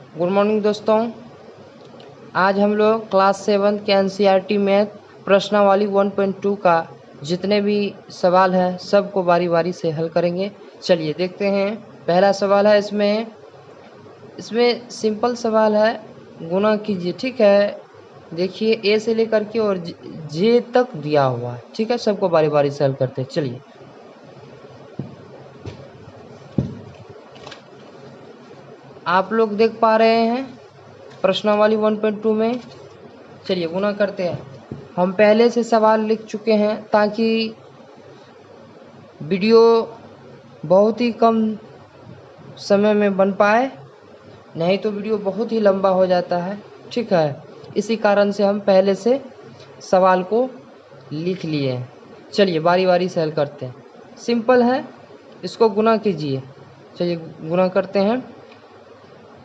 Good morning दोस्तों। आज हम लोग क्लास 7 के एनसीईआरटी मैथ प्रश्नावली 1.2 का जितने भी सवाल हैं सबको बारी बारी से हल करेंगे। चलिए देखते हैं। पहला सवाल है इसमें सिंपल सवाल है, गुना कीजिए। ठीक है, देखिए ए से लेकर के और जे तक दिया हुआ है। ठीक है, सबको बारी बारी से हल करते हैं। चलिए आप लोग देख पा रहे हैं प्रश्नावली 1.2 में। चलिए गुना करते हैं। हम पहले से सवाल लिख चुके हैं ताकि वीडियो बहुत ही कम समय में बन पाए, नहीं तो वीडियो बहुत ही लंबा हो जाता है। ठीक है, इसी कारण से हम पहले से सवाल को लिख लिए हैं। चलिए बारी बारी से हल करते हैं। सिंपल है, इसको गुना कीजिए। चलिए गुना करते हैं।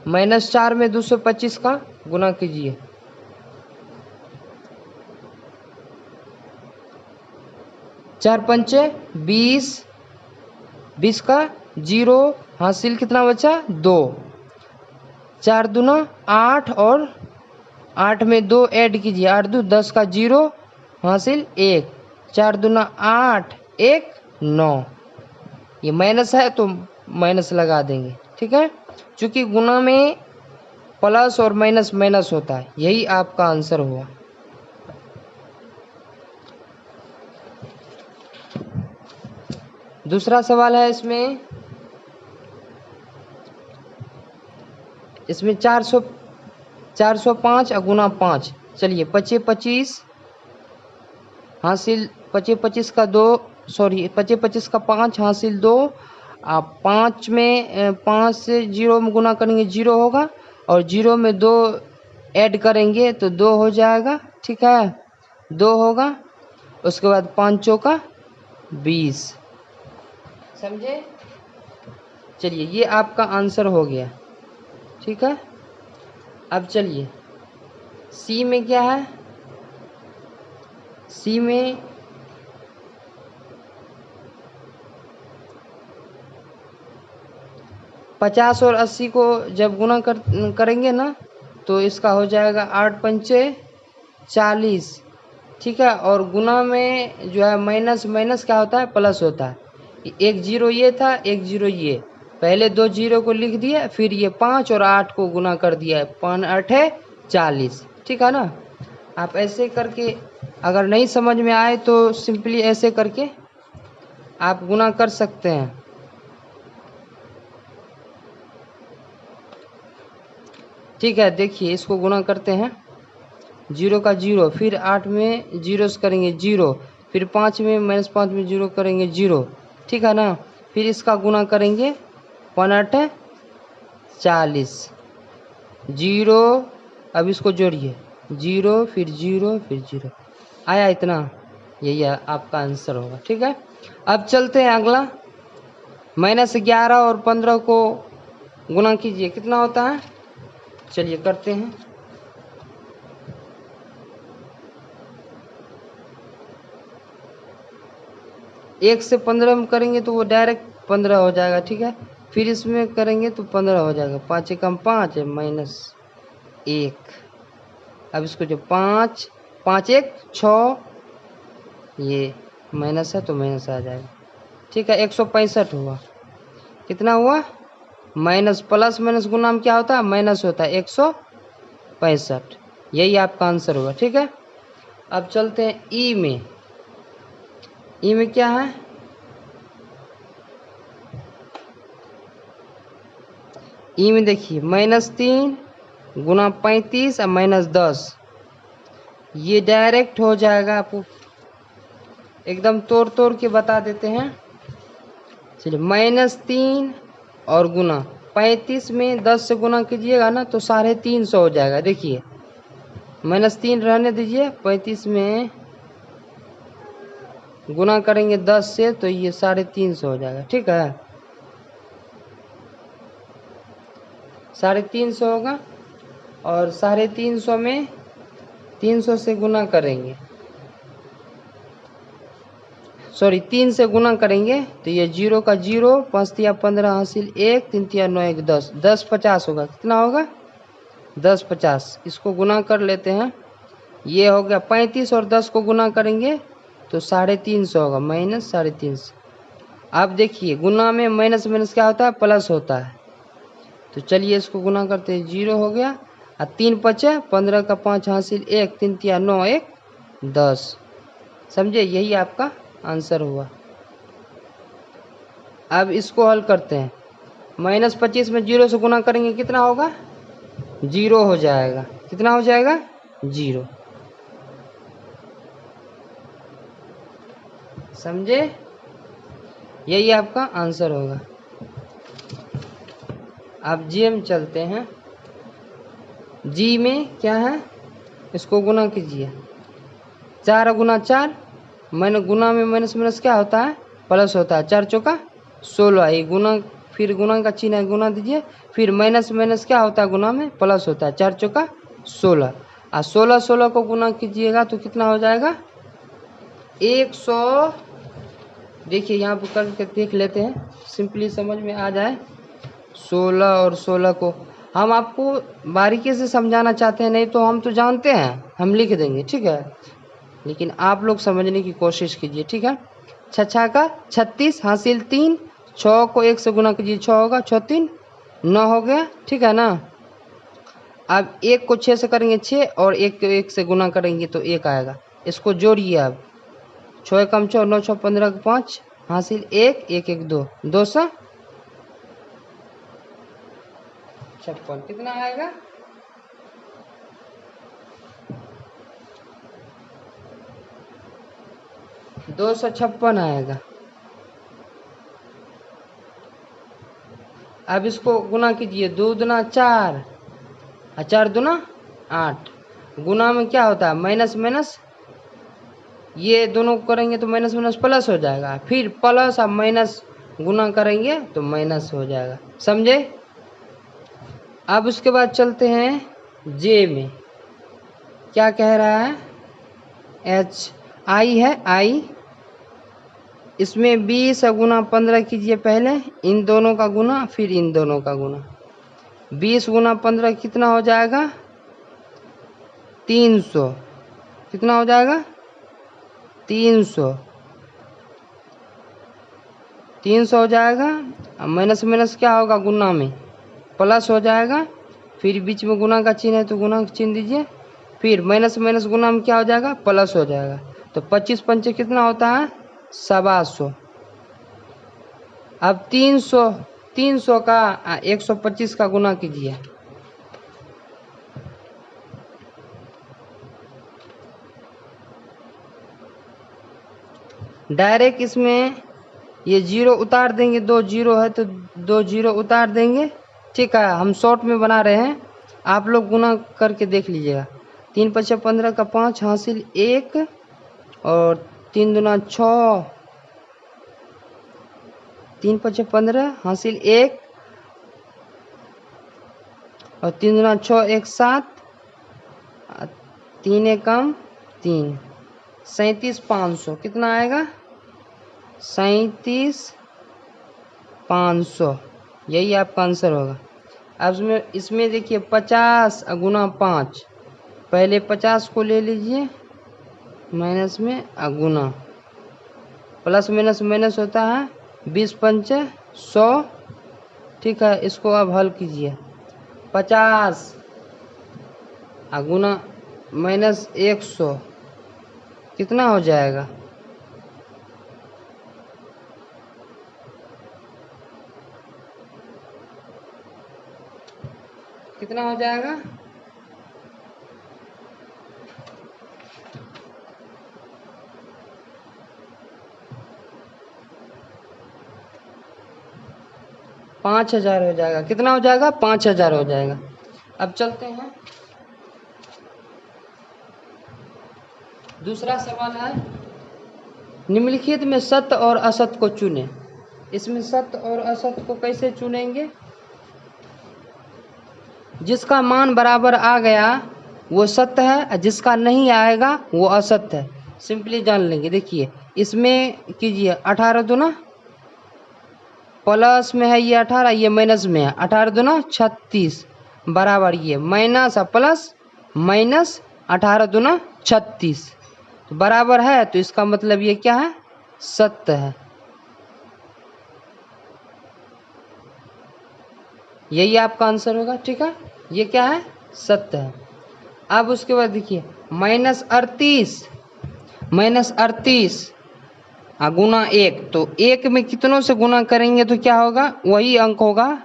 -4 में 225 का गुना कीजिए। 4 पंचे 20, 20 का 0 हासिल कितना बचा 2। 4 दूना 8 और 8 में 2 ऐड कीजिए। 8 2 10 का 0 हासिल 1। 4 दूना 8 1 9। ये माइनस है तो माइनस लगा देंगे। ठीक है, चूंकि गुना में प्लस और माइनस माइनस होता है, यही आपका आंसर हुआ। दूसरा सवाल है इसमें 405 गुना 5। चलिए 25 25 हासिल 25 25 का 2 25 25 का 5 हासिल 2। आप 5 में 5 से 0 में गुना करेंगे 0 होगा, और 0 में 2 ऐड करेंगे तो 2 हो जाएगा। ठीक है, 2 होगा। उसके बाद 5 चौका 20। समझे? चलिए ये आपका आंसर हो गया। ठीक है, अब चलिए सी में क्या है। सी में पचास और 80 को जब गुना करेंगे ना तो इसका हो जाएगा 8 पंचे 40। ठीक है, और गुना में जो है माइनस माइनस क्या होता है, प्लस होता है। एक 0 ये था, एक 0 ये, पहले 2 0 को लिख दिया, फिर ये 5 और 8 को गुना कर दिया। 5 8 है 40। ठीक है ना। आप ऐसे करके, अगर नहीं समझ में आए तो सिंपली ऐसे करके आप गुना कर सकते हैं। ठीक है, देखिए इसको गुना करते हैं। 0 का 0, फिर 8 में 0 से करेंगे 0, फिर 5 में -5 में 0 करेंगे 0। ठीक है ना, फिर इसका गुना करेंगे 5 8 40 0। अब इसको जोड़िए 0 फिर 0 फिर 0 आया इतना, यही आपका आंसर होगा। ठीक है, अब चलते हैं अगला। -11 और 15 को गुना कीजिए, कितना होता है। चलिए करते हैं। एक से 15 में करेंगे तो वो डायरेक्ट 15 हो जाएगा। ठीक है, फिर इसमें करेंगे तो 15 हो जाएगा। 5 एकम 5 है -1। अब इसको जो 5 5 1 6, ये माइनस है तो माइनस आ जाएगा। ठीक है, 165 हुआ। कितना हुआ, माइनस प्लस माइनस गुना में क्या होता है, माइनस होता है। 165, यही आपका आंसर होगा। ठीक है, अब चलते हैं ई में। ई में क्या है, ई में देखिए -3 गुना 35 और -10, ये डायरेक्ट हो जाएगा। आपको एकदम तोड़ तोड़ के बता देते हैं। चलिए -3 और गुना 35 में 10 से गुना कीजिएगा ना तो 350 हो जाएगा। देखिए -3 रहने दीजिए, 35 में गुना करेंगे 10 से तो ये 350 हो जाएगा। ठीक है, 350 होगा, और 350 में 300 से गुना करेंगे, सॉरी 3 से गुना करेंगे तो ये 0 का 0, 5 तिया 15 हासिल 1, 3 तिया 9 1 10, 10 50 होगा। कितना होगा 10 50, इसको गुना कर लेते हैं। ये हो गया 35 और 10 को गुना करेंगे तो 350 होगा, माइनस 350। अब देखिए गुना में माइनस माइनस क्या होता है, प्लस होता है। तो चलिए इसको गुना करते हैं, 0 हो गया और 3 5 15 का 5 हासिल 1, 3 3 9 1 10। समझे, यही आपका आंसर हुआ। अब इसको हल करते हैं। माइनस 25 में 0 से गुना करेंगे कितना होगा, 0 हो जाएगा। कितना हो जाएगा, 0। समझे, यही आपका आंसर होगा। अब जी में चलते हैं। जी में क्या है, इसको गुना कीजिए। 4 गुना 4, मैंने गुना में माइनस माइनस क्या होता है, प्लस होता है। 4 चौका 16, ये गुना, फिर गुना का चिन्ह है, गुना दीजिए। फिर माइनस माइनस क्या होता है, गुना में प्लस होता है। 4 चौका 16 और 16 16 को गुना कीजिएगा तो कितना हो जाएगा, 100। देखिए यहाँ पर करके देख लेते हैं, सिंपली समझ में आ जाए। 16 और 16 को हम आपको बारीकी से समझाना चाहते हैं, नहीं तो हम तो जानते हैं, हम लिख देंगे, ठीक है। लेकिन आप लोग समझने की कोशिश कीजिए, ठीक है। 6 का 36 हासिल 3, 6 को 1 से गुना कीजिए, 6 होगा, 6 3 9 हो गया, ठीक है ना। अब 1 को 6 से करेंगे 6 और 1 को 1 से गुना करेंगे तो 1 आएगा। इसको जोड़िए अब, 6 कम 6 9 6 15 का 5 हासिल 1 1 1 2 256। कितना आएगा, 256 आएगा। अब इसको गुना कीजिए, 2 दूना 4 और 4 दूना 8। गुना में क्या होता है, माइनस माइनस, ये दोनों करेंगे तो माइनस माइनस प्लस हो जाएगा। फिर प्लस और माइनस गुना करेंगे तो माइनस हो जाएगा। समझे। अब उसके बाद चलते हैं जे में, क्या कह रहा है, एच आई है, आई। इसमें 20 गुना 15 कीजिए, पहले इन दोनों का गुना फिर इन दोनों का गुना। 20 गुना 15 कितना हो जाएगा, 300। कितना हो जाएगा, 300। 300 हो जाएगा। माइनस माइनस क्या होगा, गुना में प्लस हो जाएगा। फिर बीच में गुना का चिन्ह है तो गुना का चिन्ह दीजिए। फिर माइनस माइनस गुना में क्या हो जाएगा, प्लस हो जाएगा। तो 25 पंचे कितना होता है, 125। अब 300 का 125 का गुना कीजिए। डायरेक्ट इसमें ये 0 उतार देंगे, 2 0 है तो 2 0 उतार देंगे, ठीक है। हम शॉर्ट में बना रहे हैं, आप लोग गुना करके देख लीजिएगा। 3 5 15 का 5 हासिल 1 और 3 दूना 6, 3 5 15 हासिल 1 और 3 दूना 6 1 7, 3 1 कम 3, 37 500। कितना आएगा, 37 500। यही आपका आंसर होगा। अब इसमें देखिए 50 गुना 5, पहले 50 को ले लीजिए माइनस में गुना, प्लस माइनस माइनस होता है, 20 पंचे 100, ठीक है। इसको अब हल कीजिए, 50 गुना माइनस 100 कितना हो जाएगा, कितना हो जाएगा, 5000 हो जाएगा। कितना हो जाएगा, 5000 हो जाएगा। अब चलते हैं, दूसरा सवाल है, निम्नलिखित में सत्य और असत्य को चुनें। इसमें सत्य और असत्य को कैसे चुनेंगे, जिसका मान बराबर आ गया वो सत्य है, जिसका नहीं आएगा वो असत्य है। सिंपली जान लेंगे। देखिए इसमें कीजिए, 18 दूना प्लस में है ये 18, ये माइनस में है, 18 दूना 36 बराबर ये माइनस प्लस माइनस 18 दूना 36 तो बराबर है, तो इसका मतलब ये क्या है, सत्य है। यही आपका आंसर होगा। ठीक है, ये क्या है, सत्य है। अब उसके बाद देखिए -38 गुना 1, तो 1 में कितनों से गुना करेंगे तो क्या होगा, वही अंक होगा,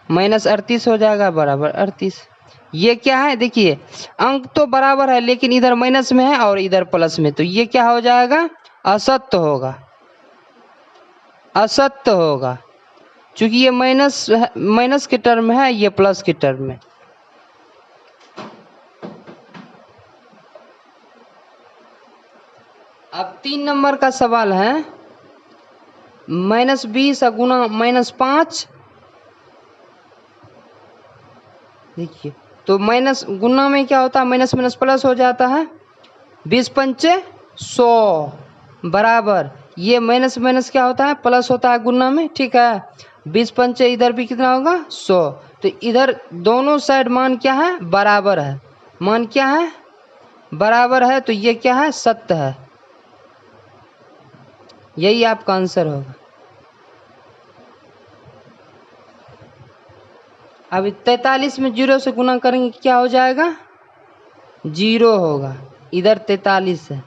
-38 हो जाएगा बराबर 38। ये क्या है, देखिए अंक तो बराबर है लेकिन इधर माइनस में है और इधर प्लस में, तो ये क्या हो जाएगा, असत्य होगा, असत्य होगा, क्योंकि ये माइनस के टर्म है, ये प्लस के टर्म में। अब 3 नंबर का सवाल है, -20 गुना -5। देखिए तो माइनस गुना में क्या होता है, माइनस माइनस प्लस हो जाता है, 20 पंचे 100 बराबर, ये माइनस माइनस क्या होता है, प्लस होता है गुना में। ठीक है, 20 पंचे इधर भी कितना होगा, 100, तो इधर दोनों साइड मान क्या है, बराबर है, मान क्या है, बराबर है, तो ये क्या है, सत्य है। यही आपका आंसर होगा। अब 43 में 0 से गुना करेंगे क्या हो जाएगा, 0 होगा, इधर 43 है।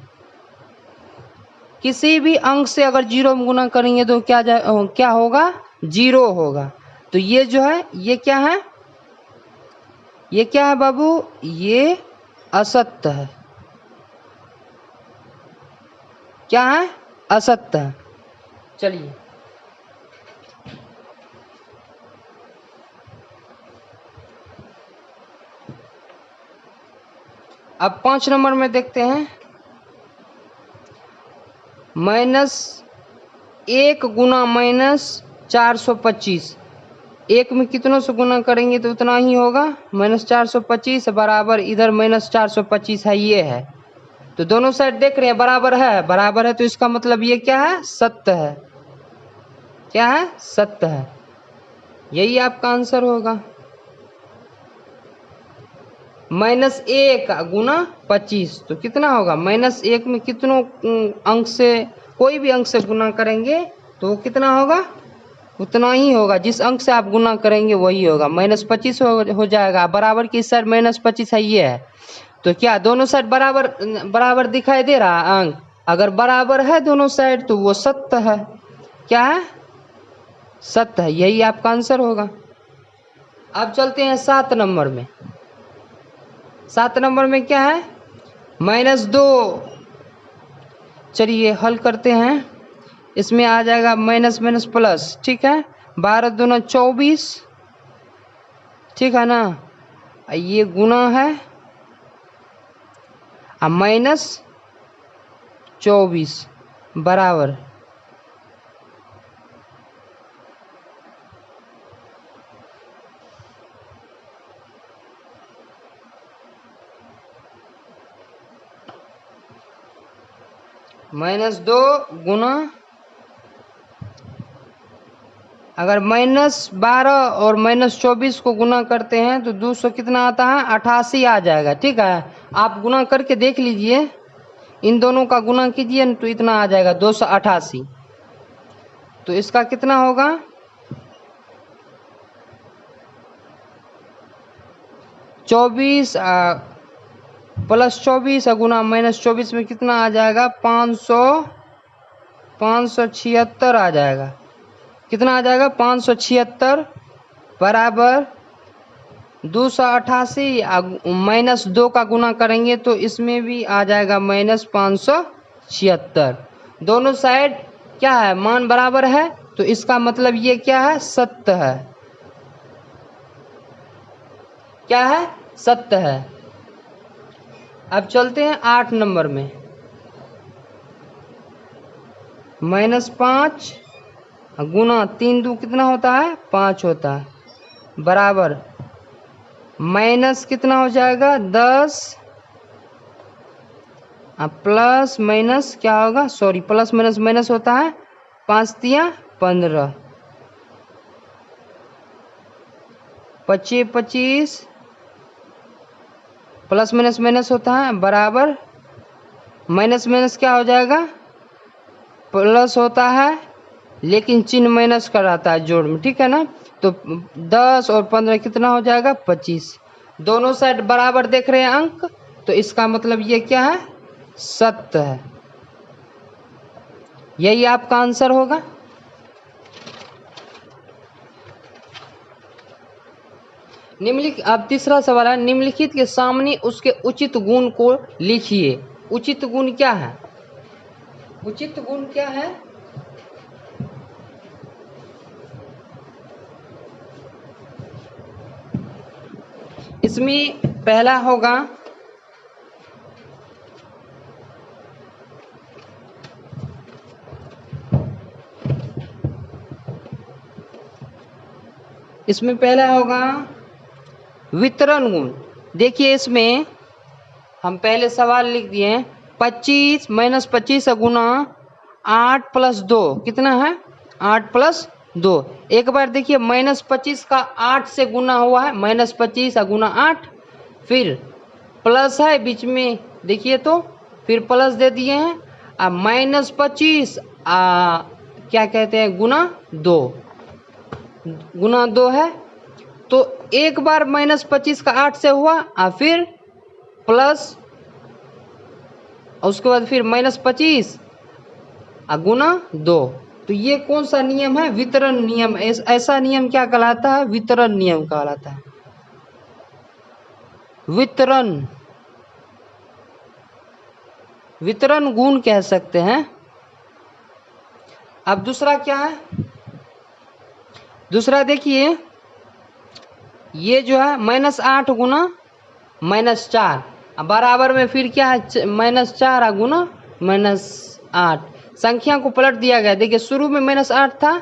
किसी भी अंक से अगर 0 में गुना करेंगे तो क्या होगा, 0 होगा। तो ये जो है, ये क्या है, ये क्या है बाबू, ये असत्य है। क्या है, असत्य है। चलिए अब 5 नंबर में देखते हैं, -1 गुना -425, 1 में कितनों से गुना करेंगे तो उतना ही होगा, -425 बराबर, इधर -425 है, ये है, तो दोनों साइड देख रहे हैं बराबर है, बराबर है, तो इसका मतलब ये क्या है, सत्य है। क्या है, सत्य है। यही आपका आंसर होगा। -1 गुना 25, तो कितना होगा, -1 में कितनों अंक से, कोई भी अंक से गुना करेंगे तो कितना होगा, उतना ही होगा, जिस अंक से आप गुना करेंगे वही होगा, -25 हो जाएगा, बराबर की साइड -25 है, ये है, तो क्या दोनों साइड बराबर बराबर दिखाई दे रहा है अंक, अगर बराबर है दोनों साइड तो वो सत्य है। क्या है, सत्य है। यही आपका आंसर होगा। अब चलते हैं 7 नंबर में। 7 नंबर में क्या है, -2, चलिए हल करते हैं, इसमें आ जाएगा माइनस माइनस प्लस। ठीक है, 12 दूना 24, ठीक है ना, ये गुना है, अब -24 बराबर -2 गुना, अगर -12 और -24 को गुना करते हैं तो 200 कितना आता है, 88 आ जाएगा। ठीक है, आप गुना करके देख लीजिए, इन दोनों का गुना कीजिए तो इतना आ जाएगा 288। तो इसका कितना होगा, 24 प्लस 24 गुना -24 में कितना आ जाएगा, 576 आ जाएगा। कितना आ जाएगा, 576 बराबर 288, -2 का गुना करेंगे तो इसमें भी आ जाएगा -576। दोनों साइड क्या है, मान बराबर है, तो इसका मतलब ये क्या है, सत्य है। क्या है, सत्य है। अब चलते हैं 8 नंबर में, -5 गुना 3 2 कितना होता है, 5 होता है, बराबर माइनस कितना हो जाएगा, 10, प्लस माइनस क्या होगा, सॉरी प्लस माइनस माइनस होता है, 5 तिया 15, 25 25 प्लस माइनस माइनस होता है बराबर माइनस माइनस क्या हो जाएगा प्लस होता है, लेकिन चिन्ह माइनस का रहता है जोड़ में, ठीक है ना। तो 10 और 15 कितना हो जाएगा 25। दोनों साइड बराबर देख रहे हैं अंक, तो इसका मतलब ये क्या है सत्य है। यही आपका आंसर होगा। निम्नलिखित, अब तीसरा सवाल है, निम्नलिखित के सामने उसके उचित गुण को लिखिए। उचित गुण क्या है? उचित गुण क्या है? इसमें पहला होगा वितरण गुण। देखिए इसमें हम पहले सवाल लिख दिए 25 माइनस 25 गुना 8 प्लस 2 कितना है 8 प्लस 2। एक बार देखिए -25 का 8 से गुना हुआ है, -25 गुना 8, फिर प्लस है बीच में देखिए तो फिर प्लस दे दिए हैं, -25 क्या कहते हैं गुना 2 है। तो एक बार -25 का 8 से हुआ फिर प्लस, उसके बाद फिर -25 गुना 2। तो ये कौन सा नियम है? वितरण नियम। ऐसा नियम क्या कहलाता है? वितरण नियम कहलाता है। वितरण गुण कह सकते हैं। अब दूसरा क्या है? दूसरा देखिए ये जो है -8 गुना -4 बराबर में फिर क्या है -4 गुना -8। संख्या को पलट दिया गया। देखिए शुरू में -8 था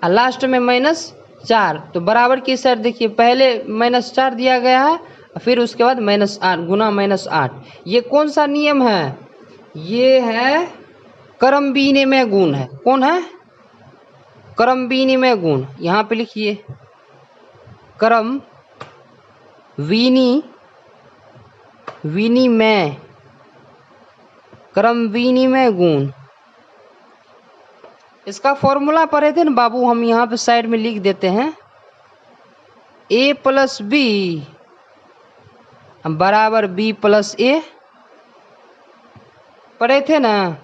और लास्ट में -4, तो बराबर की साइड देखिए पहले -4 दिया गया है, फिर उसके बाद -8 गुना -8। ये कौन सा नियम है? ये है क्रम विनिमय गुण है। कौन है? क्रम विनिमय गुण। यहाँ पे लिखिए क्रम विनिमय गुण। इसका फॉर्मूला पढ़े थे ना बाबू, हम यहाँ पे साइड में लिख देते हैं। a प्लस बी बराबर b प्लस ए, पढ़े थे ना।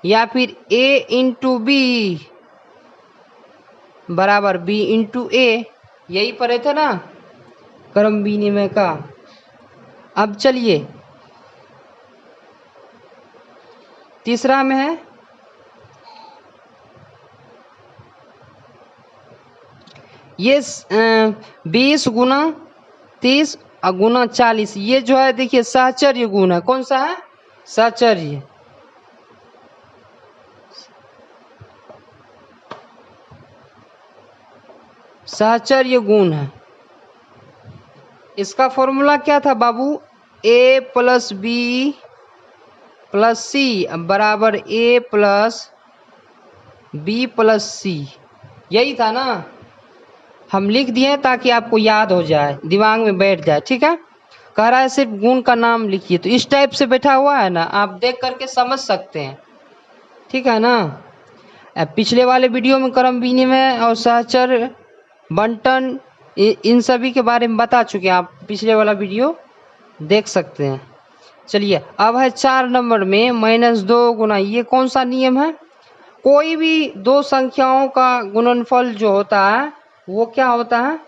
या फिर a इंटू बी बराबर b इंटू ए, यही पढ़े थे ना क्रम विनिमय का। अब चलिए तीसरा में है ये 20 गुना 30 गुना 40। ये जो है देखिए साहचर्य गुण है। कौन सा है? साहचर्य गुण है। इसका फॉर्मूला क्या था बाबू? a प्लस बी प्लस सी बराबर a प्लस बी प्लस सी, यही था ना। हम लिख दिए ताकि आपको याद हो जाए, दिमाग में बैठ जाए, ठीक है। कह रहा है सिर्फ गुण का नाम लिखिए, तो इस टाइप से बैठा हुआ है ना, आप देख करके समझ सकते हैं, ठीक है ना। पिछले वाले वीडियो में क्रम विनिमय और सहचर बंटन इन सभी के बारे में बता चुके हैं, आप पिछले वाला वीडियो देख सकते हैं। चलिए अब है 4 नंबर में -2 गुना। ये कौन सा नियम है? कोई भी दो संख्याओं का गुणनफल जो होता है वो क्या होता है?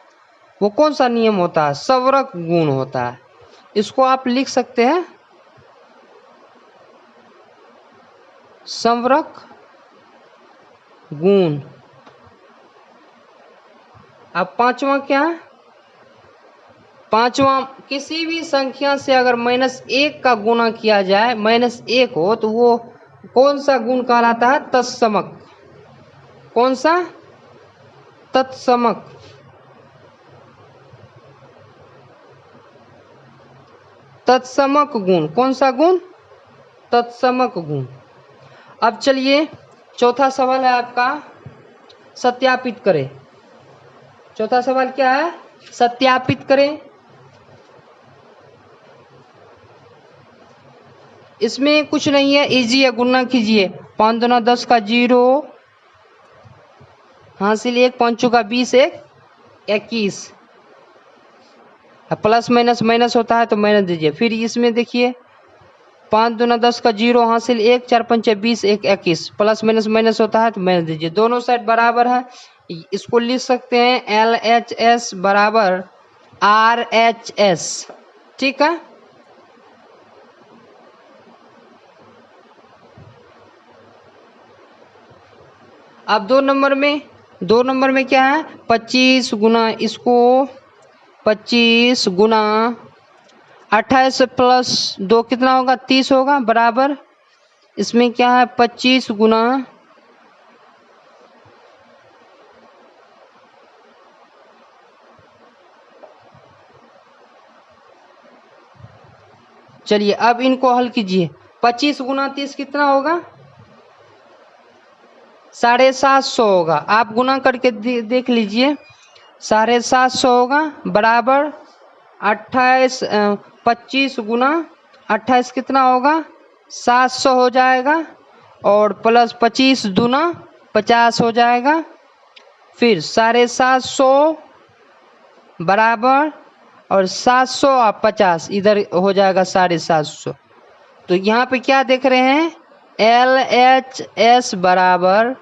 वो कौन सा नियम होता है? संवरक गुण होता है। इसको आप लिख सकते हैं संवरक गुण। अब पांचवा क्या है? पांचवा, किसी भी संख्या से अगर -1 का गुणा किया जाए, -1 हो, तो वो कौन सा गुण कहलाता है? तत्समक। कौन सा? तत्समक। तत्समक गुण। कौन सा गुण? तत्समक गुण। अब चलिए चौथा सवाल है आपका, सत्यापित करें। चौथा सवाल क्या है? सत्यापित करें। इसमें कुछ नहीं है, इजी है, गुणा कीजिए। 5 दूना 10 का 0 हासिल 1, 5 का 20, 1 21। प्लस माइनस माइनस होता है तो माइनस दीजिए। फिर इसमें देखिए 5 दूना 10 का 0 हासिल 1, 4 5 20, 1 21। प्लस माइनस माइनस होता है तो माइनस दीजिए। दोनों साइड बराबर है, इसको लिख सकते हैं LHS बराबर RHS। ठीक है, अब 2 नंबर में क्या है, 25 गुना इसको 25 गुना 28 प्लस 2 कितना होगा, 30 होगा, बराबर इसमें क्या है 25 गुना चलिए अब इनको हल कीजिए। 25 गुना 30 कितना होगा, 750 होगा। आप गुना करके देख लीजिए, 750 होगा बराबर 28 25 गुना 28 कितना होगा, 700 हो जाएगा, और प्लस 25 दूना 50 हो जाएगा। फिर 750 बराबर और 700 और 50 इधर हो जाएगा 750। तो यहाँ पे क्या देख रहे हैं, LHS बराबर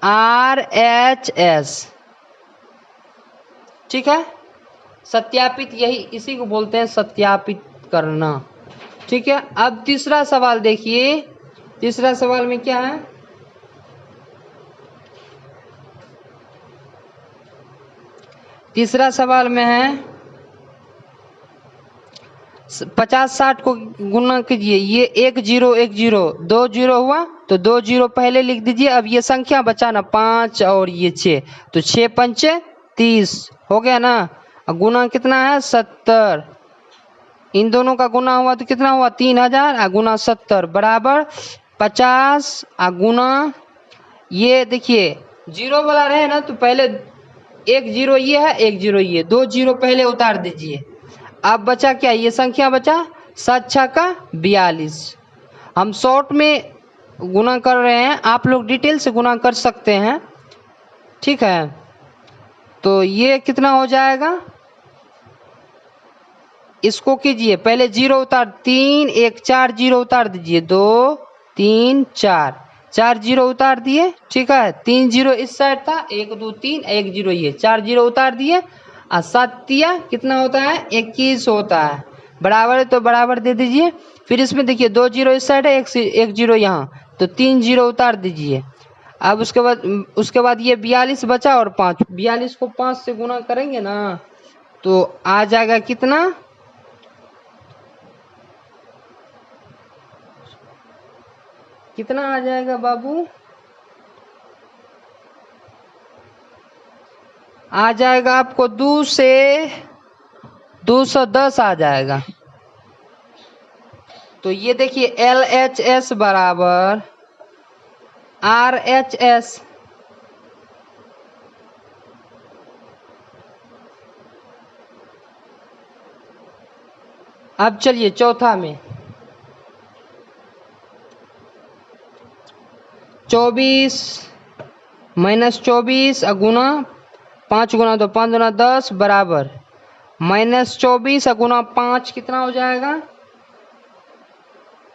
RHS। ठीक है, सत्यापित, यही इसी को बोलते हैं सत्यापित करना। ठीक है, अब तीसरा सवाल देखिए। तीसरा सवाल में क्या है, तीसरा सवाल में है 50-60 को गुना कीजिए। ये 1 0 1 0 2 0 हुआ तो 2 0 पहले लिख दीजिए। अब ये संख्या बचा ना 5 और ये 6, तो 6 पंचे 30 हो गया ना। गुना कितना है 70, इन दोनों का गुना हुआ तो कितना हुआ 3000 गुना 70 बराबर 50 गुना, ये देखिए जीरो वाला रहे ना तो पहले 1 0 ये है 1 0 ये, 2 0 पहले उतार दीजिए। अब बचा क्या, ये संख्या बचा 7 6 का 42। हम शॉर्ट में गुना कर रहे हैं, आप लोग डिटेल से गुना कर सकते हैं। ठीक है, तो ये कितना हो जाएगा, इसको कीजिए पहले 0 उतार, 3 1 4 0 उतार दीजिए, 2 3 4 4 0 उतार दिए। ठीक है, 3 0 इस साइड था, 1 2 3 1 0 ये, 4 0 उतार दिए। 7 दिया कितना होता है 21 होता है, बराबर है तो बराबर दे दीजिए। फिर इसमें देखिए 2 0 इस साइड है, 1 0 यहाँ, तो 3 0 उतार दीजिए। अब उसके बाद ये 42 बचा और 5, 42 को 5 से गुना करेंगे ना तो आ जाएगा कितना, कितना आ जाएगा बाबू, आ जाएगा आपको 2 से 210 आ जाएगा। तो ये देखिए LHS बराबर RHS। अब चलिए चौथा में 24 माइनस 24 गुना 5 गुना 2 5 गुना 10 बराबर माइनस 24 गुना 5 कितना हो जाएगा,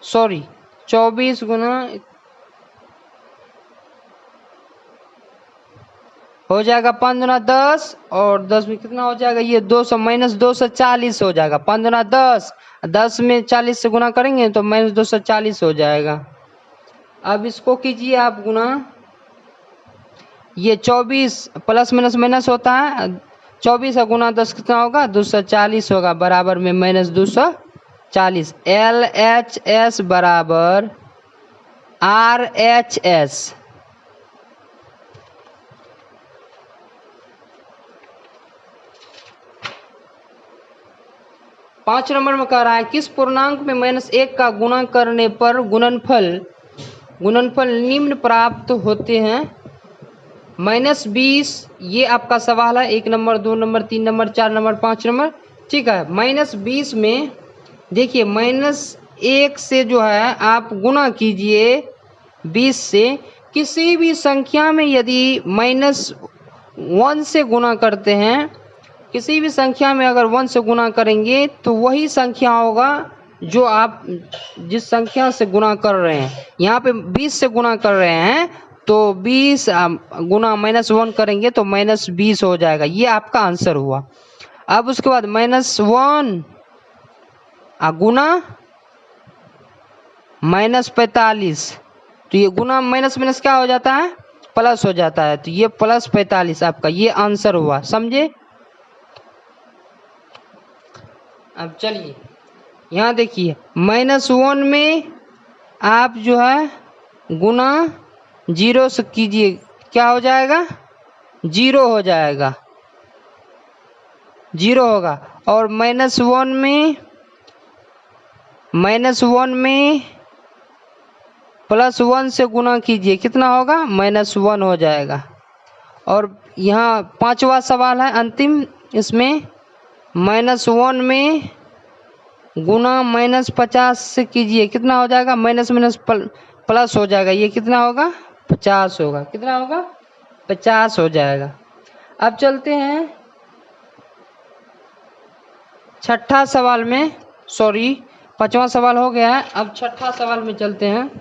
सॉरी 24 गुना हो जाएगा 5 गुना 10 और 10 में कितना हो जाएगा, ये 200 माइनस 240 हो जाएगा। 5 गुना 10, 10 में 40 से गुना करेंगे तो माइनस 240 हो जाएगा। अब इसको कीजिए आप गुना, ये 24 प्लस माइनस माइनस होता है, 24 गुना 10 कितना होगा 240 होगा, बराबर में माइनस 240। LHS बराबर RHS। 5 नंबर में कह रहा है किस पूर्णांक में -1 का गुणा करने पर गुणनफल निम्न प्राप्त होते हैं। -20 ये आपका सवाल है, 1 number 2 number 3 number 4 number 5 number, ठीक है। -20 में देखिए -1 से जो है आप गुना कीजिए 20 से। किसी भी संख्या में यदि -1 से गुना करते हैं, किसी भी संख्या में अगर 1 से गुना करेंगे तो वही संख्या होगा जो आप जिस संख्या से गुना कर रहे हैं। यहाँ पे 20 से गुना कर रहे हैं तो 20 गुना -1 करेंगे तो -20 हो जाएगा। ये आपका आंसर हुआ। अब उसके बाद -1 गुना -45, तो ये गुना माइनस माइनस क्या हो जाता है, प्लस हो जाता है। तो ये +45 आपका ये आंसर हुआ, समझे। अब चलिए यहाँ देखिए -1 में आप जो है गुना 0 से कीजिए, क्या हो जाएगा, 0 हो जाएगा, 0 होगा। और -1 में +1 से गुना कीजिए, कितना होगा, -1 हो जाएगा। और यहाँ 5वां सवाल है अंतिम, इसमें -1 में गुना -50 से कीजिए, कितना हो जाएगा, माइनस माइनस प्लस हो जाएगा, ये कितना होगा, 50 होगा, कितना होगा, 50 हो जाएगा। अब चलते हैं छठा सवाल में, सॉरी 5वां सवाल हो गया है, अब छठा सवाल में चलते हैं।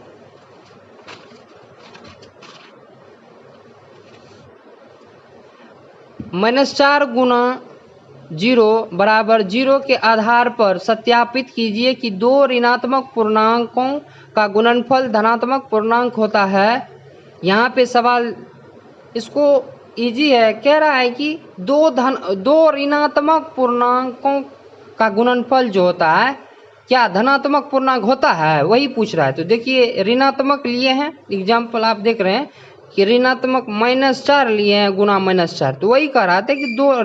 -4 गुना 0 बराबर 0 के आधार पर सत्यापित कीजिए कि दो ऋणात्मक पूर्णांकों का गुणनफल धनात्मक पूर्णांक होता है। यहाँ पे सवाल इसको इजी है, कह रहा है कि दो ऋणात्मक पूर्णांकों का गुणनफल जो होता है क्या धनात्मक पूर्णांक होता है, वही पूछ रहा है। तो देखिए ऋणात्मक लिए हैं, एग्जाम्पल आप देख रहे हैं कि ऋणात्मक -4 लिए हैं गुना -4, तो वही कह रहा था कि दो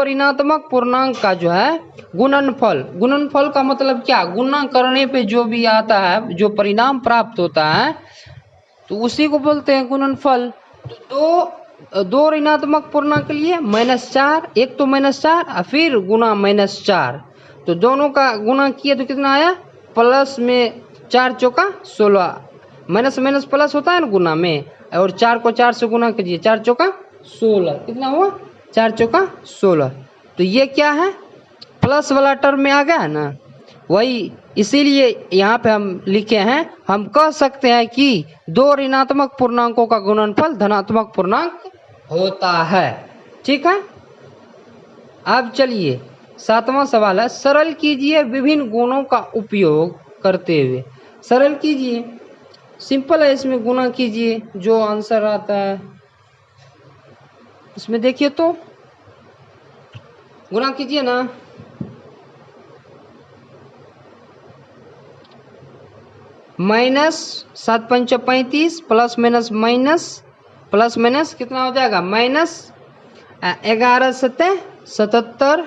ऋणात्मक पूर्णांक का जो है गुणनफल का मतलब क्या, गुना करने पे जो भी आता है, जो परिणाम प्राप्त होता है तो उसी को बोलते हैं गुणनफल। तो दो ऋणात्मक पूर्णांक के लिए -4, एक तो -4 और फिर गुना -4, तो दोनों का गुना किए तो कितना आया, प्लस में 4 चौका 16, माइनस माइनस प्लस होता है ना गुना में, और 4 को 4 से गुना कीजिए, 4 चौका 16, कितना हुआ, 4 चौका 16। तो ये क्या है, प्लस वाला टर्म में आ गया है ना, वही इसीलिए यहाँ पे हम लिखे हैं, हम कह सकते हैं कि दो ऋणात्मक पूर्णांकों का गुणनफल धनात्मक पूर्णांक होता है, ठीक है। अब चलिए 7वां सवाल है, सरल कीजिए विभिन्न गुणों का उपयोग करते हुए। सरल कीजिए, सिंपल है, इसमें गुना कीजिए, जो आंसर आता है इसमें देखिए तो गुना कीजिए ना। -7 पंच 35 प्लस माइनस कितना हो जाएगा, -11 सत्ते 77,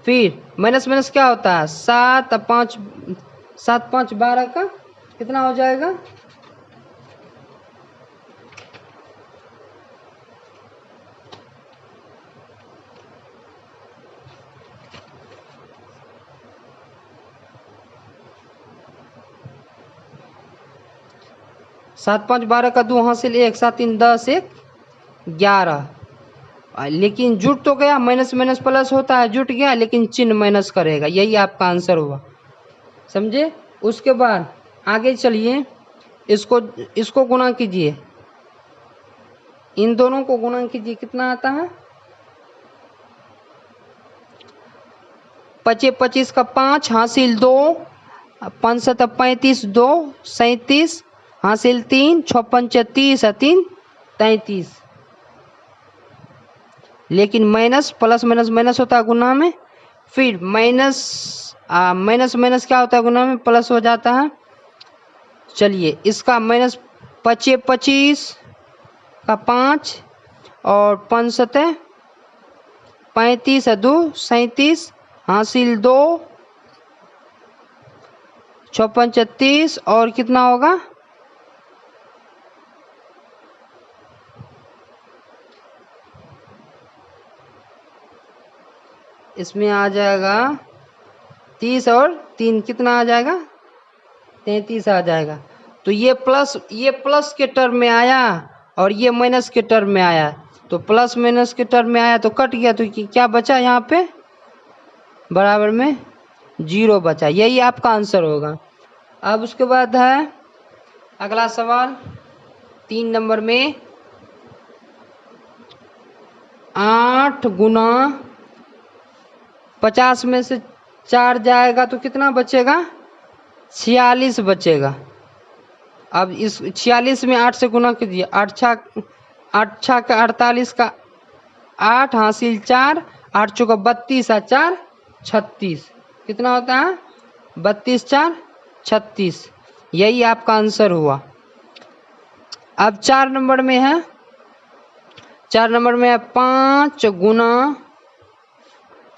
फिर माइनस क्या होता है, 7 5 12 का कितना हो जाएगा, 7 5 12 का 2 हासिल 1, 7 3 10 1 11, लेकिन जुट तो गया, माइनस माइनस प्लस होता है, जुट गया लेकिन चिन्ह माइनस करेगा, यही आपका आंसर हुआ, समझे। उसके बाद आगे चलिए, इसको गुना कीजिए, इन दोनों को गुना कीजिए, कितना आता है, 25 25 का 5 हासिल 2, 5 7 35 2 37 हासिल 3, 6 5 30 3 33, लेकिन माइनस प्लस माइनस माइनस होता है गुना में, फिर माइनस माइनस क्या होता है गुना में, प्लस हो जाता है। चलिए इसका -25 25 का 5 और 5 7 35 2 37 हासिल 2, 54 36 और कितना होगा, इसमें आ जाएगा 30 और 3 कितना आ जाएगा, 33 आ जाएगा। तो ये प्लस के टर्म में आया और ये माइनस के टर्म में आया, तो प्लस माइनस के टर्म में आया तो कट गया, तो क्या बचा यहाँ पे, बराबर में 0 बचा। यही आपका आंसर होगा। अब उसके बाद है अगला सवाल 3 नंबर में, 8 गुना 50 में से 4 जाएगा तो कितना बचेगा, 46 बचेगा। अब इस 46 में 8 से गुना कीजिए, 8 छा का 48 का 8 हासिल 4, 8 चौका 32 और 4 36, कितना होता है 32 4 36। यही आपका आंसर हुआ। अब 4 नंबर में है, 4 नंबर में है 5 गुना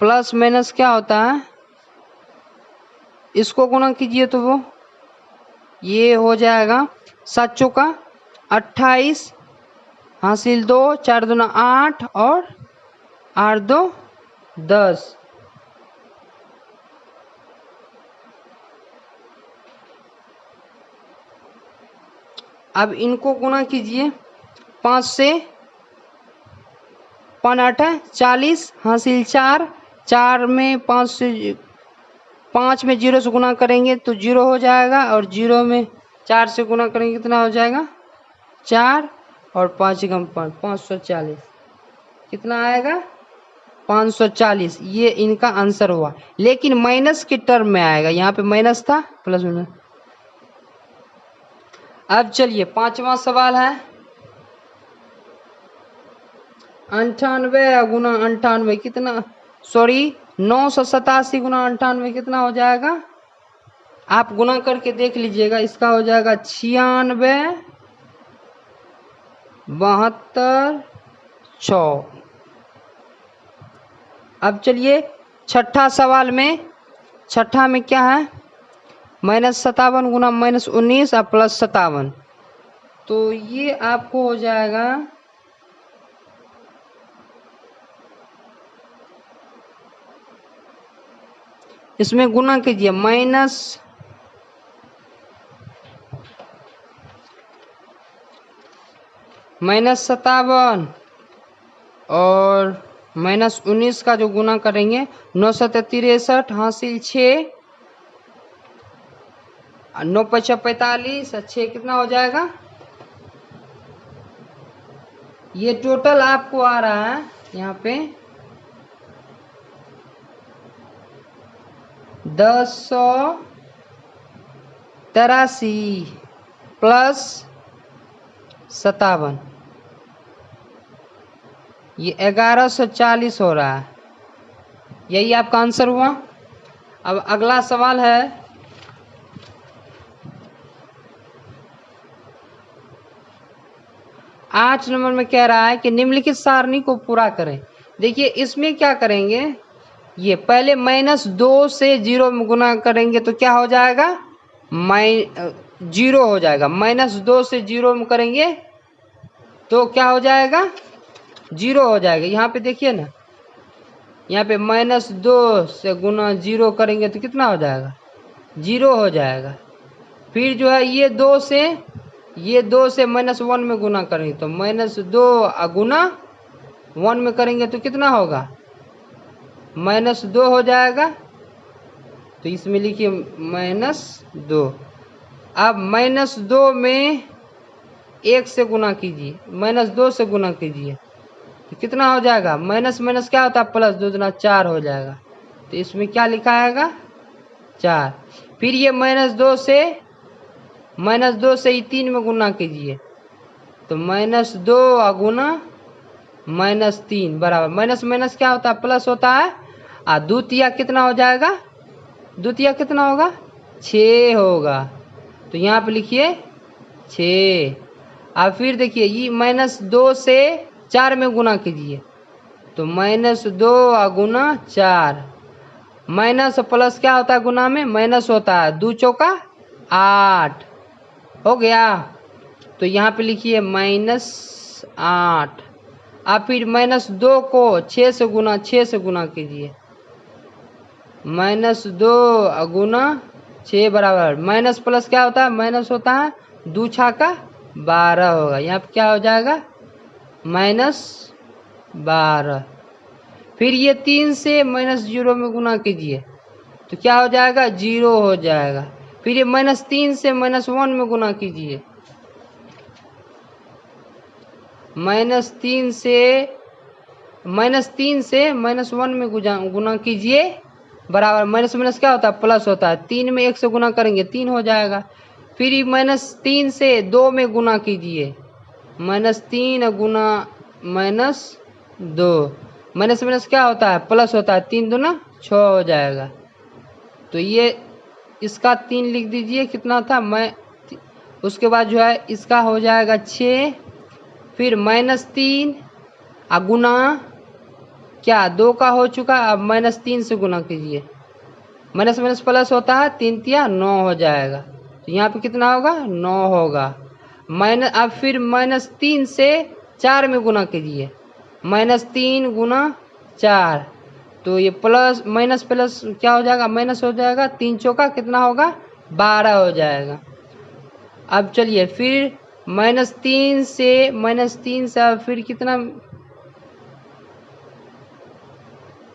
प्लस माइनस क्या होता है, इसको गुना कीजिए तो वो ये हो जाएगा 7 चौका 28 हासिल 2, 4 दूना 8 और 8 2 10। अब इनको गुना कीजिए, 5 से 5 8 40 हासिल 4, 4 में 5 से 5 में 0 से गुना करेंगे तो 0 हो जाएगा, और 0 में 4 से गुना करेंगे कितना हो जाएगा 4, और 5 कम 5 540, कितना आएगा 540। ये इनका आंसर हुआ, लेकिन माइनस के टर्म में आएगा, यहाँ पे माइनस था प्लस में। अब चलिए 5वां सवाल है, 98 गुना 98 कितना, सॉरी 987 गुना 98 कितना हो जाएगा, आप गुना करके देख लीजिएगा। इसका हो जाएगा 96 72 6। अब चलिए छठा सवाल में, छठा में क्या है, -57 गुना -19 और +57, तो ये आपको हो जाएगा इसमें गुना कीजिए, -57 और -19 का जो गुना करेंगे 9 7 63 हासिल 6, 9 5 45 और 6 कितना हो जाएगा, ये टोटल आपको आ रहा है यहाँ पे 1083 +57, ये 1140 हो रहा है। यही आपका आंसर हुआ। अब अगला सवाल है 8 नंबर में कह रहा है कि निम्नलिखित सारणी को पूरा करें। देखिए इसमें क्या करेंगे, ये पहले -2 से 0 में गुना करेंगे तो क्या हो जाएगा, 0 हो जाएगा। -2 से 0 में करेंगे तो क्या हो जाएगा, 0 हो जाएगा। यहाँ पे देखिए ना, यहाँ पे -2 से गुना 0 करेंगे तो कितना हो जाएगा, 0 हो जाएगा। फिर जो है ये 2 से -1 में गुना करेंगे तो -2 गुना 1 में करेंगे तो कितना होगा, -2 हो जाएगा। तो इसमें लिखिए -2। अब -2 में 1 से गुना कीजिए, -2 से गुना कीजिए तो कितना हो जाएगा, माइनस माइनस क्या होता है प्लस, 2 दूना 4 हो जाएगा। तो इसमें क्या लिखा आएगा 4। फिर ये -2 से ही 3 में गुना कीजिए तो -2 गुना -3 बराबर, माइनस माइनस क्या होता है प्लस होता है। द्वितीय कितना हो जाएगा, द्वितीय कितना होगा 6 होगा। तो यहाँ पे लिखिए 6। अब फिर देखिए ये -2 से 4 में गुना कीजिए तो -2 गुना 4, माइनस प्लस क्या होता है गुना में, माइनस होता है 2 चौका 8 हो गया। तो यहाँ पे लिखिए -8। अब फिर -2 को 6 से गुना कीजिए। -2 गुना 6 बराबर माइनस प्लस क्या होता है, माइनस होता है, 2 छाका 12 होगा। यहाँ पे क्या हो जाएगा, -12। फिर ये 3 से -0 में गुना कीजिए तो क्या हो जाएगा, 0 हो जाएगा। फिर ये -3 से -1 में गुना कीजिए, -3 से -1 में गुना कीजिए बराबर माइनस माइनस क्या होता है, प्लस होता है। 3 में 1 से गुना करेंगे 3 हो जाएगा। फिर -3 से 2 में गुना कीजिए, -3 गुना -2, माइनस माइनस क्या होता है, प्लस होता है। 3 दूना 6 हो जाएगा। तो ये इसका 3 लिख दीजिए, कितना था उसके बाद जो है इसका हो जाएगा 6। फिर -3 गुना क्या 2 का हो चुका, अब -3 से गुना कीजिए, माइनस माइनस प्लस होता है, 3 तिया 9 हो जाएगा। तो यहाँ पे कितना होगा, 9 होगा। अब फिर -3 से 4 में गुना कीजिए, -3 गुना 4, तो ये प्लस माइनस प्लस क्या हो जाएगा, माइनस हो जाएगा। 3 चौका कितना होगा, 12 हो जाएगा। अब चलिए फिर -3 से अब फिर कितना,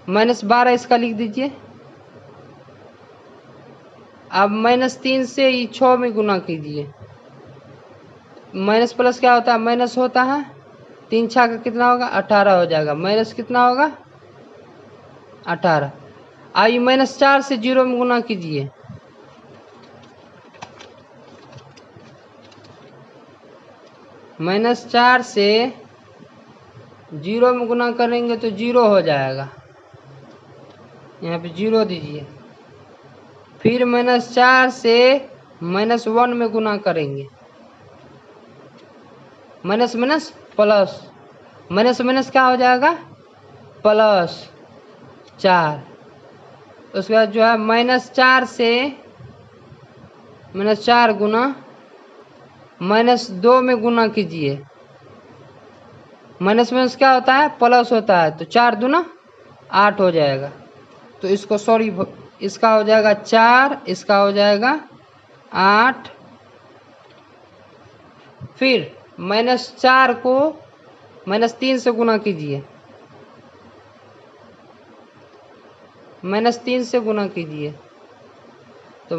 -12 इसका लिख दीजिए। अब -3 से 6 में गुना कीजिए, माइनस प्लस क्या होता है, माइनस होता है। 3 छः का कितना होगा, 18 हो जाएगा। माइनस कितना होगा, 18। अब -4 से 0 में गुना कीजिए, -4 से 0 में गुना करेंगे तो 0 हो जाएगा। यहाँ पे 0 दीजिए। फिर -4 से -1 में गुना करेंगे, minus minus plus, minus minus क्या हो जाएगा, +4। उसके बाद जो है -4 से -4 गुना -2 में गुना कीजिए, माइनस माइनस क्या होता है, प्लस होता है। तो 4 दूना 8 हो जाएगा। तो इसको इसका हो जाएगा 4, इसका हो जाएगा 8। फिर -4 को -3 से गुना कीजिए, -3 से गुना कीजिए तो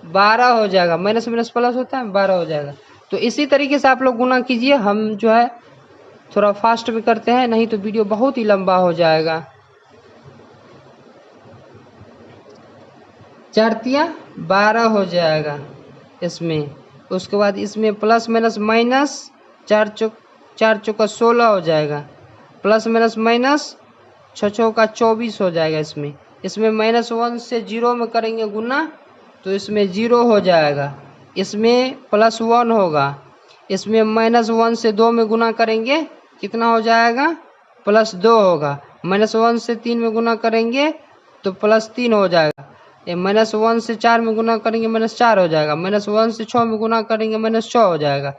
12 हो जाएगा। माइनस माइनस प्लस होता है, 12 हो जाएगा। तो इसी तरीके से आप लोग गुना कीजिए। हम जो है थोड़ा फास्ट में करते हैं, नहीं तो वीडियो बहुत ही लंबा हो जाएगा। 4 तिया 12 हो जाएगा इसमें। उसके बाद इसमें प्लस माइनस माइनस, 4 चौका 16 हो जाएगा, प्लस माइनस माइनस 6 चौका 24 हो जाएगा। इसमें -1 से 0 में करेंगे गुना तो इसमें 0 हो जाएगा। इसमें +1 होगा। इसमें -1 से 2 में गुना करेंगे कितना हो जाएगा, +2 होगा। -1 से 3 में गुना करेंगे तो +3 हो जाएगा। -1 से 4 में गुना करेंगे -4 हो जाएगा। -1 से 6 में गुना करेंगे -6 हो जाएगा।